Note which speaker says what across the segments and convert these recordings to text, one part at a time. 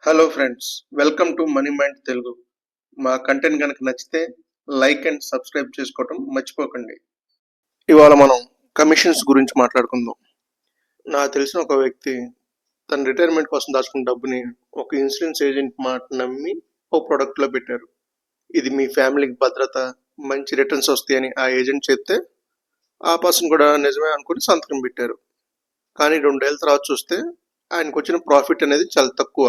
Speaker 1: Hello friends, welcome to money mind Telugu. మా content కనుక నచ్చితే లైక్ అండ్ సబ్స్క్రైబ్ చేసుకోవటం మర్చిపోకండి. ఇవాళ మనం కమిషన్స్ గురించి మాట్లాడుకుందాం. నాకు తెలిసిన ఒక వ్యక్తి తన రిటైర్మెంట్ కోసం దాచుకున్న డబ్బుని ఒక ఇన్సూరెన్స్ ఏజెంట్ మాట నమ్మి ఒక ప్రోడక్ట్లో పెట్టారు. ఇది మీ ఫ్యామిలీకి భద్రత, మంచి రిటర్న్స్ వస్తాయని ఆ ఏజెంట్ చెప్తే ఆ పర్సన్ కూడా నిజమే అనుకుని సంతకం పెట్టారు. కానీ 2 ఏళ్ళ తర్వాత చూస్తే ఆయనకు వచ్చిన ప్రాఫిట్ అనేది చాలా తక్కువ.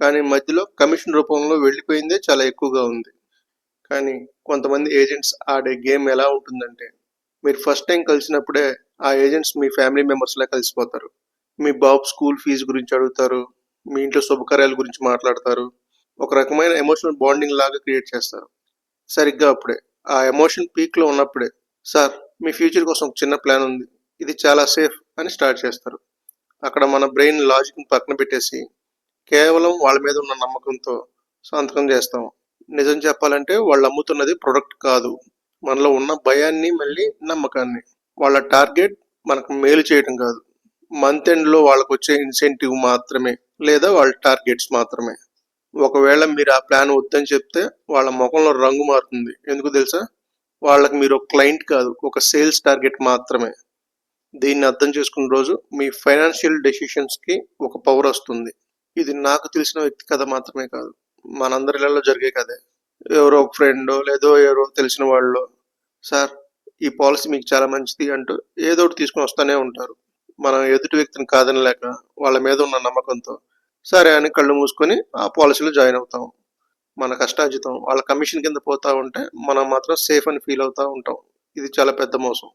Speaker 1: కానీ మధ్యలో కమిషన్ రూపంలో వెళ్ళిపోయిందే చాలా ఎక్కువగా ఉంది. కానీ కొంతమంది ఏజెంట్స్ ఆడే గేమ్ ఎలా ఉంటుందంటే, మీరు ఫస్ట్ టైం కలిసినప్పుడే ఆ ఏజెంట్స్ మీ ఫ్యామిలీ మెంబర్స్లా కలిసిపోతారు. మీ బాబు స్కూల్ ఫీజు గురించి అడుగుతారు, మీ ఇంట్లో శుభకార్యాల గురించి మాట్లాడతారు, ఒక రకమైన ఎమోషనల్ బాండింగ్ లాగా క్రియేట్ చేస్తారు. సరిగ్గా అప్పుడే ఆ ఎమోషన్ పీక్లో ఉన్నప్పుడే, సార్ మీ ఫ్యూచర్ కోసం ఒక చిన్న ప్లాన్ ఉంది, ఇది చాలా సేఫ్ అని స్టార్ట్ చేస్తారు. అక్కడ మన బ్రెయిన్ లాజిక్ని పక్కన పెట్టేసి కేవలం వాళ్ళ మీద ఉన్న నమ్మకంతో సంతకం చేస్తాం. నిజం చెప్పాలంటే వాళ్ళు అమ్ముతున్నది ప్రొడక్ట్ కాదు, మనలో ఉన్న భయాన్ని మళ్ళీ నమ్మకాన్ని. వాళ్ళ టార్గెట్ మనకు మేలు చేయడం కాదు, మంత్ ఎండ్లో వాళ్ళకు వచ్చే ఇన్సెంటివ్ మాత్రమే, లేదా వాళ్ళ టార్గెట్స్ మాత్రమే. ఒకవేళ మీరు ఆ ప్లాన్ వద్దని చెప్తే వాళ్ళ ముఖంలో రంగు మారుతుంది. ఎందుకు తెలుసా? వాళ్ళకి మీరు ఒక క్లయింట్ కాదు, ఒక సేల్స్ టార్గెట్ మాత్రమే. దీన్ని అర్థం చేసుకున్న రోజు మీ ఫైనాన్షియల్ డెసిషన్స్కి ఒక పవర్ వస్తుంది. ఇది నాకు తెలిసిన వ్యక్తి కథ మాత్రమే కాదు, మనందరిలో జరిగే కథే. ఎవరో ఒక ఫ్రెండ్ లేదో ఎవరో తెలిసిన వాళ్ళు, సార్ ఈ పాలసీ మీకు చాలా మంచిది అంటూ ఏదో ఒకటి తీసుకుని వస్తూనే ఉంటారు. మనం ఎదుటి వ్యక్తిని కాదనలేక వాళ్ళ మీద ఉన్న నమ్మకంతో సరే అని కళ్ళు మూసుకొని ఆ పాలసీలో జాయిన్ అవుతాం. మన కష్టార్జితం వాళ్ళ కమిషన్ కింద పోతా ఉంటే మనం మాత్రం సేఫ్ అని ఫీల్ అవుతూ ఉంటాం. ఇది చాలా పెద్ద మోసం.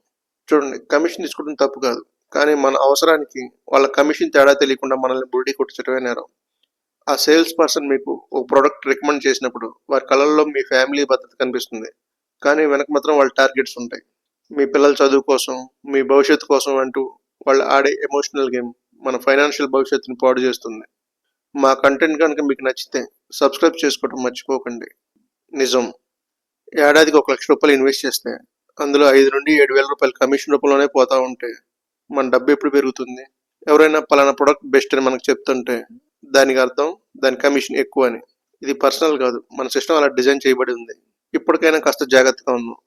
Speaker 1: చూడండి, కమిషన్ తీసుకోవడం తప్పు కాదు, కానీ మన అవసరానికి వాళ్ళ కమిషన్ తేడా తెలియకుండా మనల్ని బుర్డి కొట్టించడమే నేరం. ఆ సేల్స్ పర్సన్ మీకు ఒక ప్రోడక్ట్ రికమెండ్ చేసినప్పుడు వారి కళల్లో మీ ఫ్యామిలీ భద్రత కనిపిస్తుంది, కానీ వెనక మాత్రం వాళ్ళ టార్గెట్స్ ఉంటాయి. మీ పిల్లల చదువు కోసం, మీ భవిష్యత్తు కోసం అంటూ వాళ్ళు ఆడే ఎమోషనల్ గేమ్ మన ఫైనాన్షియల్ భవిష్యత్తుని పాడు చేస్తుంది. మా కంటెంట్ కనుక మీకు నచ్చితే సబ్స్క్రైబ్ చేసుకోవడం మర్చిపోకండి. నిజం, ఏడాదికి ₹1,00,000 ఇన్వెస్ట్ చేస్తే అందులో 5 నుండి 7,000 రూపాయలు కమిషన్ రూపంలోనే పోతా ఉంటే మన డబ్బు ఎప్పుడు పెరుగుతుంది? ఎవరైనా పలానా ప్రొడక్ట్ బెస్ట్ అని మనకు చెప్తుంటే దానికి అర్థం దాని కమిషన్ ఎక్కువ అని. ఇది పర్సనల్ కాదు, మన సిస్టమ్ అలా డిజైన్ చేయబడి ఉంది. ఇప్పటికైనా కాస్త జాగ్రత్తగా ఉన్నాం.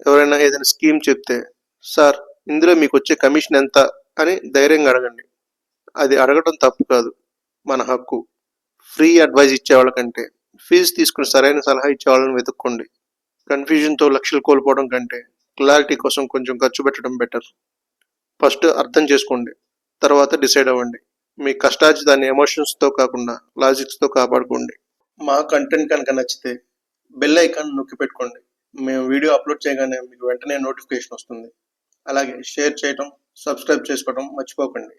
Speaker 1: ఎవరైనా ఏదైనా స్కీమ్ చెప్తే, సార్ ఇందులో మీకు వచ్చే కమిషన్ ఎంత అని ధైర్యంగా అడగండి. అది అడగడం తప్పు కాదు, మన హక్కు. ఫ్రీ అడ్వైజ్ ఇచ్చేవాళ్ళకంటే ఫీజు తీసుకుని సరైన సలహా ఇచ్చేవాళ్ళని వెతుక్కోండి. కన్ఫ్యూజన్తో లక్షలు కోల్పోవడం కంటే క్లారిటీ కోసం కొంచెం ఖర్చు పెట్టడం బెటర్. ఫస్ట్ అర్థం చేసుకోండి, తర్వాత డిసైడ్ అవ్వండి. మీ కష్టార్జితాన్ని ఎమోషన్స్తో కాకుండా లాజిక్స్తో కాపాడుకోండి. మా కంటెంట్ కనుక నచ్చితే బెల్ ఐకాన్ నొక్కి పెట్టుకోండి. మేము వీడియో అప్లోడ్ చేయగానే మీకు వెంటనే నోటిఫికేషన్ వస్తుంది. అలాగే షేర్ చేయటం, సబ్స్క్రైబ్ చేసుకోవడం మర్చిపోకండి.